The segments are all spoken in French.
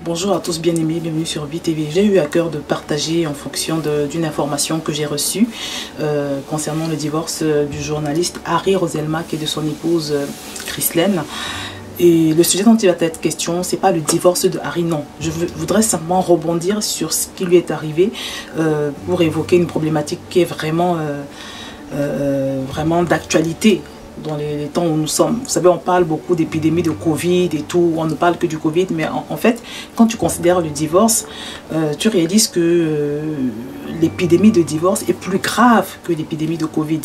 Bonjour à tous bien-aimés, bienvenue sur VTV. J'ai eu à cœur de partager en fonction d'une information que j'ai reçue concernant le divorce du journaliste Harry Roselmack et de son épouse Chrislène. Et le sujet dont il va être question, c'est pas le divorce de Harry, non. Je voudrais simplement rebondir sur ce qui lui est arrivé pour évoquer une problématique qui est vraiment d'actualité dans les temps où nous sommes. Vous savez, on parle beaucoup d'épidémie de Covid et tout, on ne parle que du Covid, mais en fait, quand tu considères le divorce, tu réalises que l'épidémie de divorce est plus grave que l'épidémie de Covid.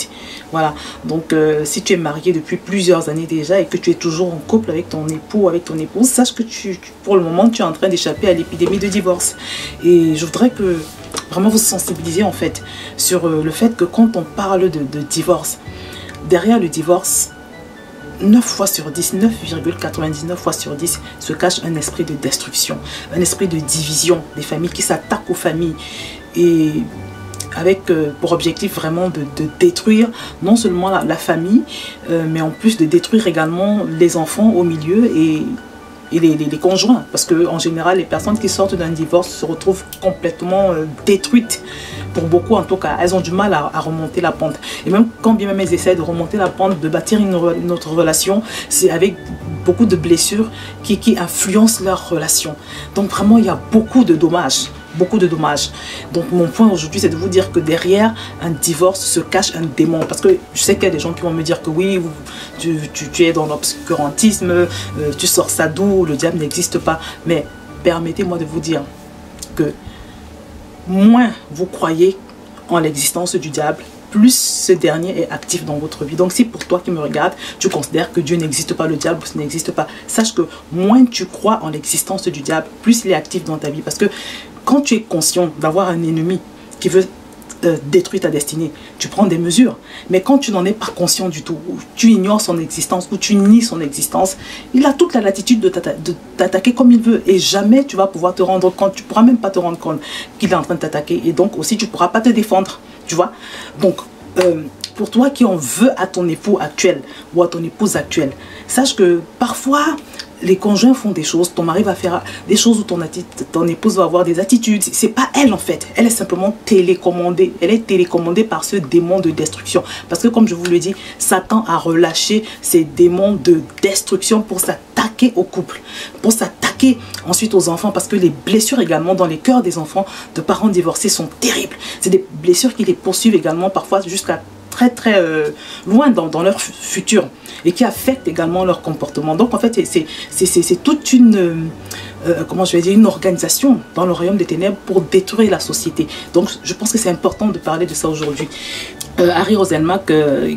Voilà, donc si tu es marié depuis plusieurs années déjà et que tu es toujours en couple avec ton époux ou avec ton épouse, sache que pour le moment, tu es en train d'échapper à l'épidémie de divorce. Et je voudrais que vraiment vous sensibiliser en fait sur le fait que quand on parle de divorce, derrière le divorce, 9 fois sur 10, 9,99 fois sur 10 se cache un esprit de destruction, un esprit de division des familles qui s'attaquent aux familles et avec pour objectif vraiment de détruire non seulement la famille, mais en plus de détruire également les enfants au milieu et les conjoints. Parce qu'en général, les personnes qui sortent d'un divorce se retrouvent complètement détruites. Pour beaucoup, en tout cas, elles ont du mal à remonter la pente. Et même quand bien même elles essaient de remonter la pente, de bâtir une autre relation, c'est avec beaucoup de blessures qui influencent leur relation. Donc vraiment, il y a beaucoup de dommages. Beaucoup de dommages. Donc mon point aujourd'hui, c'est de vous dire que derrière un divorce se cache un démon. Parce que je sais qu'il y a des gens qui vont me dire que oui, tu es dans l'obscurantisme, tu sors ça d'où, le diable n'existe pas. Mais permettez-moi de vous dire que moins vous croyez en l'existence du diable, plus ce dernier est actif dans votre vie. Donc si pour toi qui me regarde, tu considères que Dieu n'existe pas, le diable n'existe pas, sache que moins tu crois en l'existence du diable, plus il est actif dans ta vie. Parce que quand tu es conscient d'avoir un ennemi qui veut détruire ta destinée, tu prends des mesures. Mais quand tu n'en es pas conscient du tout, ou tu ignores son existence, ou tu nies son existence, il a toute la latitude de t'attaquer comme il veut. Et jamais tu vas pouvoir te rendre compte, tu ne pourras même pas te rendre compte qu'il est en train de t'attaquer. Et donc aussi, tu ne pourras pas te défendre. Tu vois? Donc, pour toi qui en veux à ton époux actuel ou à ton épouse actuelle, sache que parfois, les conjoints font des choses, ton mari va faire des choses où ton épouse va avoir des attitudes. C'est pas elle en fait, elle est simplement télécommandée. Elle est télécommandée par ce démon de destruction. Parce que comme je vous le dis, Satan a relâché ces démons de destruction pour s'attaquer au couple, pour s'attaquer ensuite aux enfants. Parce que les blessures également dans les cœurs des enfants de parents divorcés sont terribles. C'est des blessures qui les poursuivent également parfois jusqu'à très loin dans leur futur et qui affectent également leur comportement. Donc en fait c'est toute une comment je vais dire, une organisation dans le royaume des ténèbres pour détruire la société. Donc je pense que c'est important de parler de ça aujourd'hui. Harry Roselmack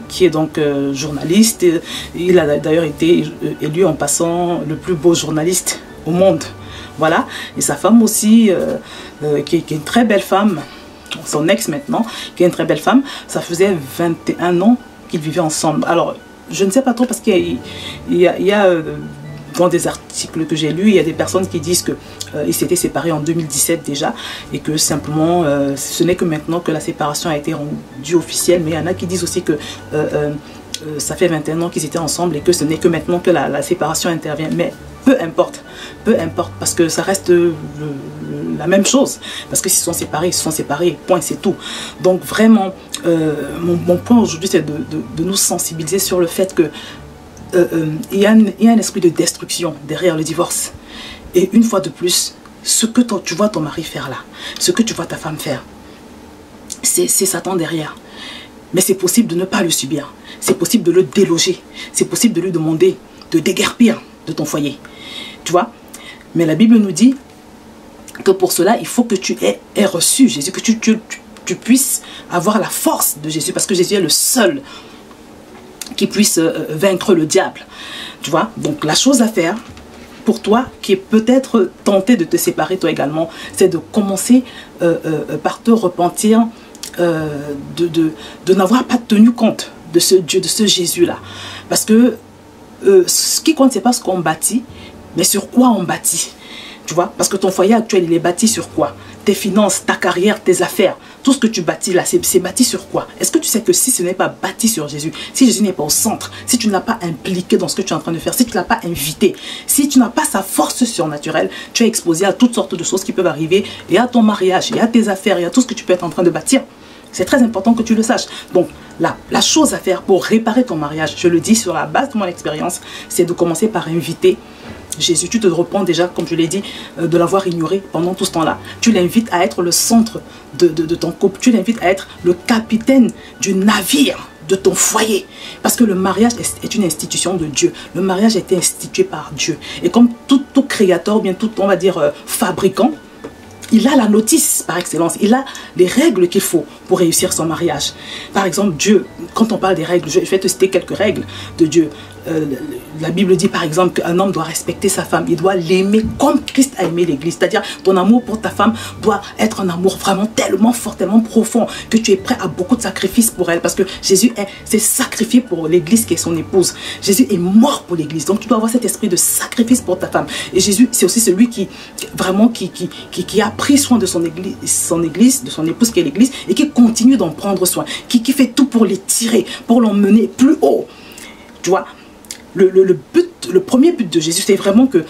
qui est donc journaliste, il a d'ailleurs été élu en passant le plus beau journaliste au monde. Voilà, et sa femme aussi qui est une très belle femme, son ex maintenant, qui est une très belle femme, ça faisait 21 ans qu'ils vivaient ensemble. Alors, je ne sais pas trop parce qu'il y a dans des articles que j'ai lus, il y a des personnes qui disent qu'ils s'étaient séparés en 2017 déjà et que simplement, ce n'est que maintenant que la séparation a été rendue officielle, mais il y en a qui disent aussi que ça fait 21 ans qu'ils étaient ensemble et que ce n'est que maintenant que la séparation intervient. Mais peu importe, parce que ça reste la même chose. Parce que s'ils sont séparés, point, c'est tout. Donc vraiment, mon point aujourd'hui, c'est de nous sensibiliser sur le fait que il y a un esprit de destruction derrière le divorce. Et une fois de plus, ce que tu vois ton mari faire là, ce que tu vois ta femme faire, c'est Satan derrière. Mais c'est possible de ne pas le subir. C'est possible de le déloger. C'est possible de lui demander de déguerpir de ton foyer. Tu vois? Mais la Bible nous dit que pour cela, il faut que tu aies reçu Jésus, que tu puisses avoir la force de Jésus, parce que Jésus est le seul qui puisse vaincre le diable. Tu vois? Donc la chose à faire pour toi, qui est peut-être tenté de te séparer toi également, c'est de commencer par te repentir de n'avoir pas tenu compte de ce Dieu, de ce Jésus-là. Parce que ce qui compte, c'est pas ce qu'on bâtit, mais sur quoi on bâtit. Tu vois? Parce que ton foyer actuel, il est bâti sur quoi? tes finances, ta carrière, tes affaires, tout ce que tu bâtis là, c'est bâti sur quoi? Est-ce que tu sais que si ce n'est pas bâti sur Jésus, si Jésus n'est pas au centre, si tu ne l'as pas impliqué dans ce que tu es en train de faire, si tu ne l'as pas invité, si tu n'as pas sa force surnaturelle, tu es exposé à toutes sortes de choses qui peuvent arriver, et à ton mariage, et à tes affaires, et à tout ce que tu peux être en train de bâtir. C'est très important que tu le saches. Donc, la chose à faire pour réparer ton mariage, je le dis sur la base de mon expérience, c'est de commencer par inviter Jésus. Tu te repens déjà, comme je l'ai dit, de l'avoir ignoré pendant tout ce temps-là. Tu l'invites à être le centre de ton couple. Tu l'invites à être le capitaine du navire de ton foyer. Parce que le mariage est une institution de Dieu. Le mariage a été institué par Dieu. Et comme tout créateur, ou bien tout, on va dire, fabricant, il a la notice par excellence, il a les règles qu'il faut pour réussir son mariage. Par exemple, Dieu, quand on parle des règles, je vais te citer quelques règles de Dieu. La Bible dit par exemple qu'un homme doit respecter sa femme, il doit l'aimer comme Christ a aimé l'église. C'est-à-dire ton amour pour ta femme doit être un amour vraiment tellement fort, tellement profond que tu es prêt à beaucoup de sacrifices pour elle. Parce que Jésus s'est sacrifié pour l'église qui est son épouse. Jésus est mort pour l'église. Donc tu dois avoir cet esprit de sacrifice pour ta femme. Et Jésus, c'est aussi celui qui vraiment qui a pris soin de son église, de son épouse qui est l'église, et qui continue d'en prendre soin, qui fait tout pour les tirer, pour l'emmener plus haut. Tu vois, le premier but de Jésus, c'est vraiment que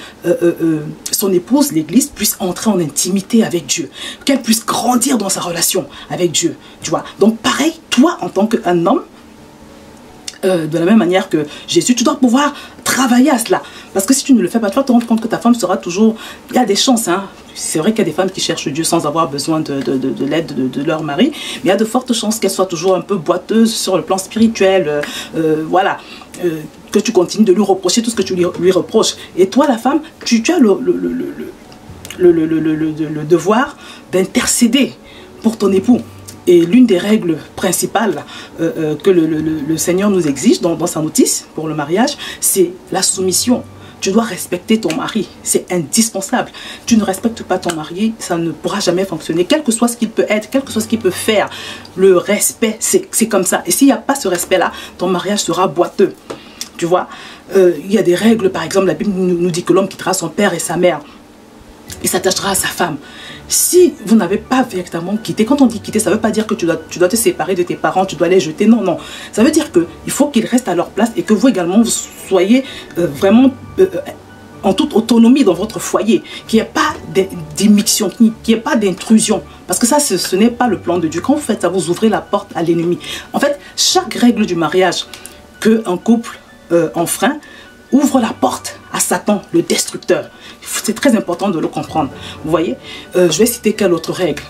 son épouse, l'église, puisse entrer en intimité avec Dieu, qu'elle puisse grandir dans sa relation avec Dieu. Tu vois, donc pareil, toi en tant qu'un homme, de la même manière que Jésus, tu dois pouvoir travailler à cela. Parce que si tu ne le fais pas, tu vas te rendre compte que ta femme sera toujours... Il y a des chances, hein. C'est vrai qu'il y a des femmes qui cherchent Dieu sans avoir besoin de l'aide de leur mari. Mais il y a de fortes chances qu'elle soit toujours un peu boiteuse sur le plan spirituel. Voilà. Que tu continues de lui reprocher tout ce que tu lui reproches. Et toi, la femme, tu as le devoir d'intercéder pour ton époux. Et l'une des règles principales que le Seigneur nous exige dans sa notice pour le mariage, c'est la soumission. Tu dois respecter ton mari, c'est indispensable. Tu ne respectes pas ton mari, ça ne pourra jamais fonctionner. Quel que soit ce qu'il peut être, quel que soit ce qu'il peut faire, le respect, c'est comme ça. Et s'il n'y a pas ce respect-là, ton mariage sera boiteux. Tu vois, il y a des règles, par exemple, la Bible nous dit que l'homme quittera son père et sa mère. Il s'attachera à sa femme. Si vous n'avez pas véritablement quitté, quand on dit quitter, ça ne veut pas dire que tu dois te séparer de tes parents, tu dois les jeter. Non, non. Ça veut dire qu'il faut qu'ils restent à leur place et que vous également, vous soyez vraiment en toute autonomie dans votre foyer. Qu'il n'y ait pas d'émission, qu'il n'y ait pas d'intrusion. Parce que ça, ce n'est pas le plan de Dieu. Quand vous faites ça, vous ouvrez la porte à l'ennemi. En fait, chaque règle du mariage qu'un couple enfreint ouvre la porte à Satan, le destructeur. C'est très important de le comprendre. Vous voyez, je vais citer quelle autre règle.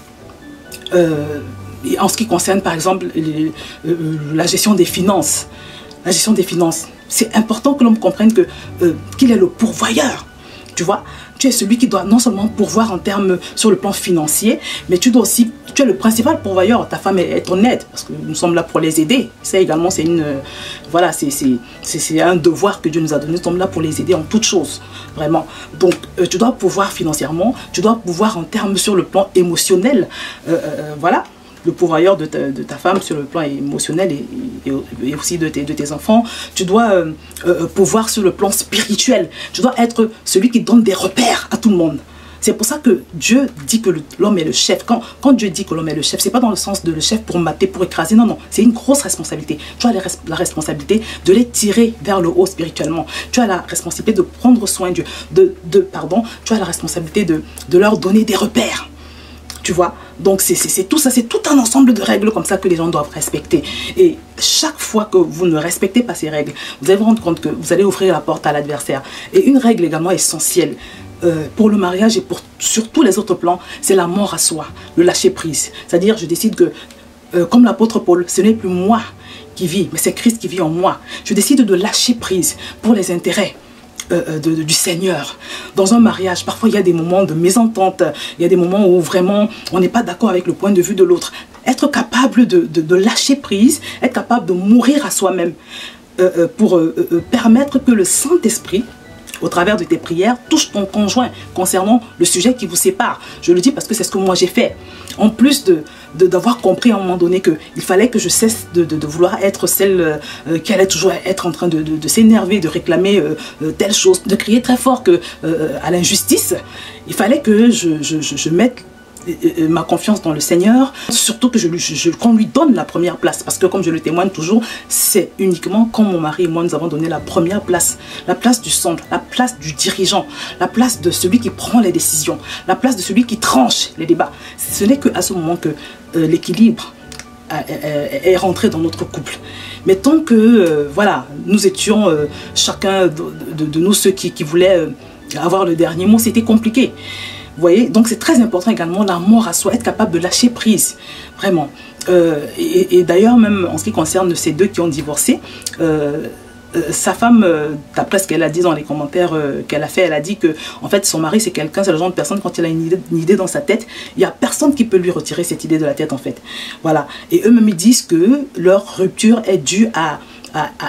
En ce qui concerne, par exemple, la gestion des finances. La gestion des finances. C'est important que l'homme comprenne qu'il est le pourvoyeur. Tu vois, tu es celui qui doit non seulement pourvoir en termes sur le plan financier, mais tu dois aussi, tu es le principal pourvoyeur. Ta femme est ton aide, parce que nous sommes là pour les aider. Ça également, c'est voilà, c'est un devoir que Dieu nous a donné. Nous sommes là pour les aider en toutes choses, vraiment. Donc, tu dois pouvoir financièrement, tu dois pouvoir en termes sur le plan émotionnel, voilà. Le pourvoyeur de ta femme sur le plan émotionnel et aussi de tes enfants. Tu dois pouvoir sur le plan spirituel. Tu dois être celui qui donne des repères à tout le monde. C'est pour ça que Dieu dit que l'homme est le chef. Quand Dieu dit que l'homme est le chef, ce n'est pas dans le sens de le chef pour mater, pour écraser. Non, non. C'est une grosse responsabilité. Tu as la responsabilité de les tirer vers le haut spirituellement. Tu as la responsabilité de prendre soin d'eux. Tu as la responsabilité de leur donner des repères. Tu vois, donc c'est tout ça, c'est tout un ensemble de règles comme ça que les gens doivent respecter. Et chaque fois que vous ne respectez pas ces règles, vous allez vous rendre compte que vous allez ouvrir la porte à l'adversaire. Et une règle également essentielle pour le mariage et sur tous les autres plans, c'est la mort à soi, le lâcher prise. C'est-à-dire, je décide que, comme l'apôtre Paul, ce n'est plus moi qui vis, mais c'est Christ qui vit en moi. Je décide de lâcher prise pour les intérêts du Seigneur. Dans un mariage, parfois il y a des moments de mésentente, il y a des moments où vraiment on n'est pas d'accord avec le point de vue de l'autre. Être capable de lâcher prise, être capable de mourir à soi-même pour permettre que le Saint-Esprit, au travers de tes prières, touche ton conjoint concernant le sujet qui vous sépare. Je le dis parce que c'est ce que moi j'ai fait. En plus d'avoir compris à un moment donné qu'il fallait que je cesse de vouloir être celle qui allait toujours être en train de s'énerver, de réclamer telle chose, de crier très fort à l'injustice, il fallait que je mette ma confiance dans le Seigneur, surtout que qu'on lui donne la première place, parce que comme je le témoigne toujours, c'est uniquement quand mon mari et moi nous avons donné la première place, la place du centre, la place du dirigeant, la place de celui qui prend les décisions, la place de celui qui tranche les débats. Ce n'est qu'à ce moment que l'équilibre est rentré dans notre couple. Mais tant que voilà, nous étions chacun de nous ceux qui voulaient avoir le dernier mot, c'était compliqué. Vous voyez, donc c'est très important également l'amour à soi, être capable de lâcher prise, vraiment. Et d'ailleurs, même en ce qui concerne ces deux qui ont divorcé, sa femme, d'après ce qu'elle a dit dans les commentaires qu'elle a fait, elle a dit que en fait son mari c'est quelqu'un, c'est le genre de personne, quand il a une idée dans sa tête, il n'y a personne qui peut lui retirer cette idée de la tête en fait. Voilà. Et eux-mêmes ils disent que leur rupture est due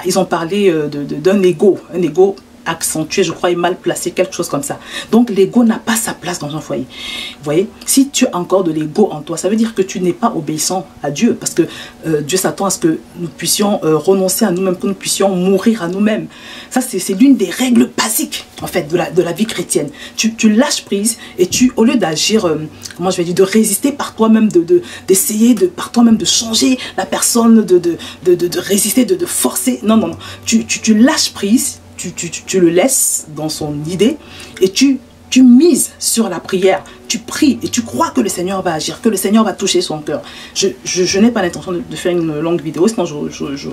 ils ont parlé d'un ego, un ego accentué, je crois, et mal placé, quelque chose comme ça. Donc l'ego n'a pas sa place dans un foyer. Vous voyez, si tu as encore de l'ego en toi, ça veut dire que tu n'es pas obéissant à Dieu, parce que Dieu s'attend à ce que nous puissions renoncer à nous-mêmes, que nous puissions mourir à nous-mêmes. Ça, c'est l'une des règles basiques, en fait, de la vie chrétienne. Tu lâches prise et au lieu d'agir, comment je vais dire, de résister par toi-même, d'essayer par toi-même de changer la personne, de résister, de forcer. Non, non, non. Tu lâches prise. Tu le laisses dans son idée et tu mises sur la prière, tu pries et tu crois que le Seigneur va agir, que le Seigneur va toucher son cœur. Je n'ai pas l'intention de faire une longue vidéo, sinon je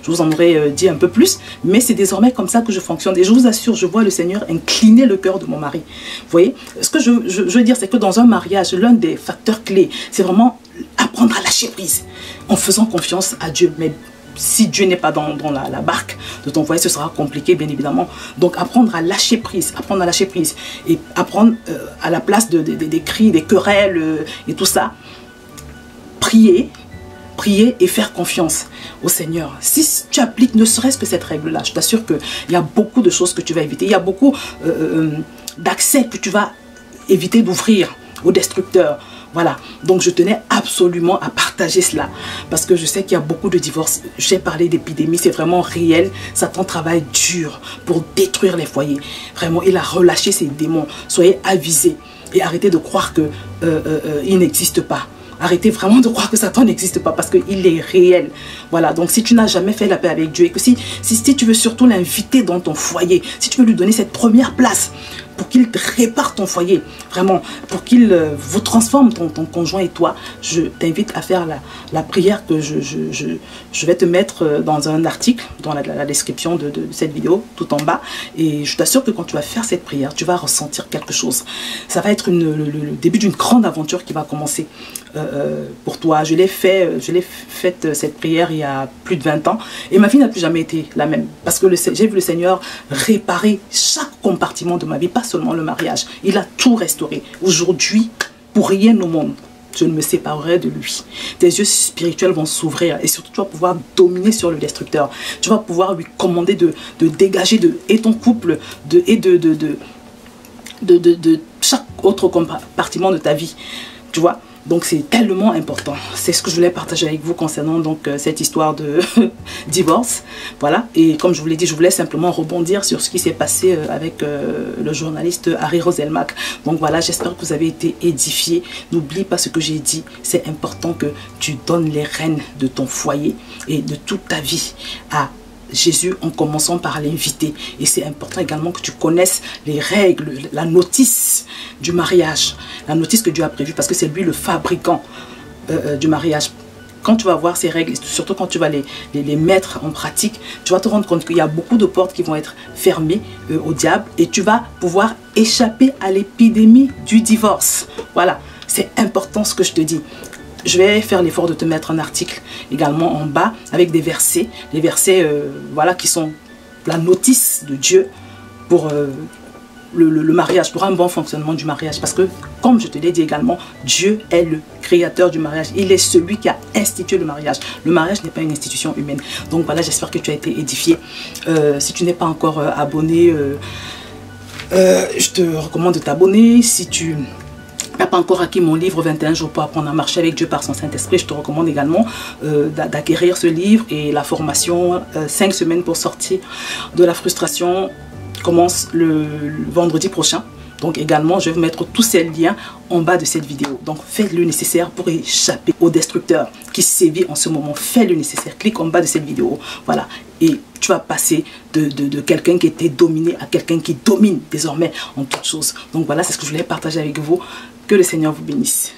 vous en aurais dit un peu plus, mais c'est désormais comme ça que je fonctionne et je vous assure, je vois le Seigneur incliner le cœur de mon mari. Vous voyez, ce que je veux dire, c'est que dans un mariage, l'un des facteurs clés, c'est vraiment apprendre à lâcher prise en faisant confiance à Dieu. Mais si Dieu n'est pas dans la barque de ton foyer, ce sera compliqué, bien évidemment. Donc, apprendre à lâcher prise, et apprendre à la place des cris, des querelles et tout ça, prier et faire confiance au Seigneur. Si tu appliques ne serait-ce que cette règle-là, je t'assure qu'il y a beaucoup de choses que tu vas éviter. Il y a beaucoup d'accès que tu vas éviter d'ouvrir aux destructeurs. Voilà, donc je tenais absolument à partager cela parce que je sais qu'il y a beaucoup de divorces. J'ai parlé d'épidémie, c'est vraiment réel. Satan travaille dur pour détruire les foyers. Vraiment, il a relâché ses démons. Soyez avisés et arrêtez de croire qu'il n'existe pas. Arrêtez vraiment de croire que Satan n'existe pas parce qu'il est réel. Voilà, donc si tu n'as jamais fait la paix avec Dieu et que si tu veux surtout l'inviter dans ton foyer, si tu veux lui donner cette première place pour qu'il répare ton foyer, vraiment, pour qu'il vous transforme ton conjoint et toi, je t'invite à faire la prière que je vais te mettre dans un article, dans la description de cette vidéo, tout en bas. Et je t'assure que quand tu vas faire cette prière, tu vas ressentir quelque chose. Ça va être le début d'une grande aventure qui va commencer pour toi. Je l'ai faite cette prière il y a plus de 20 ans et ma vie n'a plus jamais été la même parce que j'ai vu le Seigneur réparer chaque compartiment de ma vie, pas seulement le mariage. Il a tout restauré. Aujourd'hui, pour rien au monde, je ne me séparerai de lui. Tes yeux spirituels vont s'ouvrir et surtout tu vas pouvoir dominer sur le destructeur. Tu vas pouvoir lui commander de dégager et ton couple de chaque autre compartiment de ta vie. Tu vois? Donc c'est tellement important. C'est ce que je voulais partager avec vous concernant donc cette histoire de divorce. Voilà. Et comme je vous l'ai dit, je voulais simplement rebondir sur ce qui s'est passé avec le journaliste Harry Roselmack. Donc voilà, j'espère que vous avez été édifiés. N'oublie pas ce que j'ai dit. C'est important que tu donnes les rênes de ton foyer et de toute ta vie à Jésus en commençant par l'inviter. Et c'est important également que tu connaisses les règles, la notice du mariage, la notice que Dieu a prévue parce que c'est lui le fabricant du mariage. Quand tu vas voir ces règles, surtout quand tu vas les mettre en pratique, tu vas te rendre compte qu'il y a beaucoup de portes qui vont être fermées au diable et tu vas pouvoir échapper à l'épidémie du divorce. Voilà, c'est important ce que je te dis. Je vais faire l'effort de te mettre un article également en bas avec des versets. Les versets voilà, qui sont la notice de Dieu pour le mariage, pour un bon fonctionnement du mariage. Parce que, comme je te l'ai dit également, Dieu est le créateur du mariage. Il est celui qui a institué le mariage. Le mariage n'est pas une institution humaine. Donc voilà, j'espère que tu as été édifié. Si tu n'es pas encore abonné, je te recommande de t'abonner. Si tu n'as pas encore acquis mon livre 21 jours pour apprendre à marcher avec Dieu par son Saint-Esprit, je te recommande également d'acquérir ce livre et la formation 5 semaines pour sortir de la frustration commence le vendredi prochain. Donc également, je vais vous mettre tous ces liens en bas de cette vidéo. Donc faites le nécessaire pour échapper au destructeur qui sévit en ce moment. Faites le nécessaire. Clique en bas de cette vidéo. Voilà. Et tu vas passer de quelqu'un qui était dominé à quelqu'un qui domine désormais en toutes choses. Donc voilà, c'est ce que je voulais partager avec vous. Que le Seigneur vous bénisse.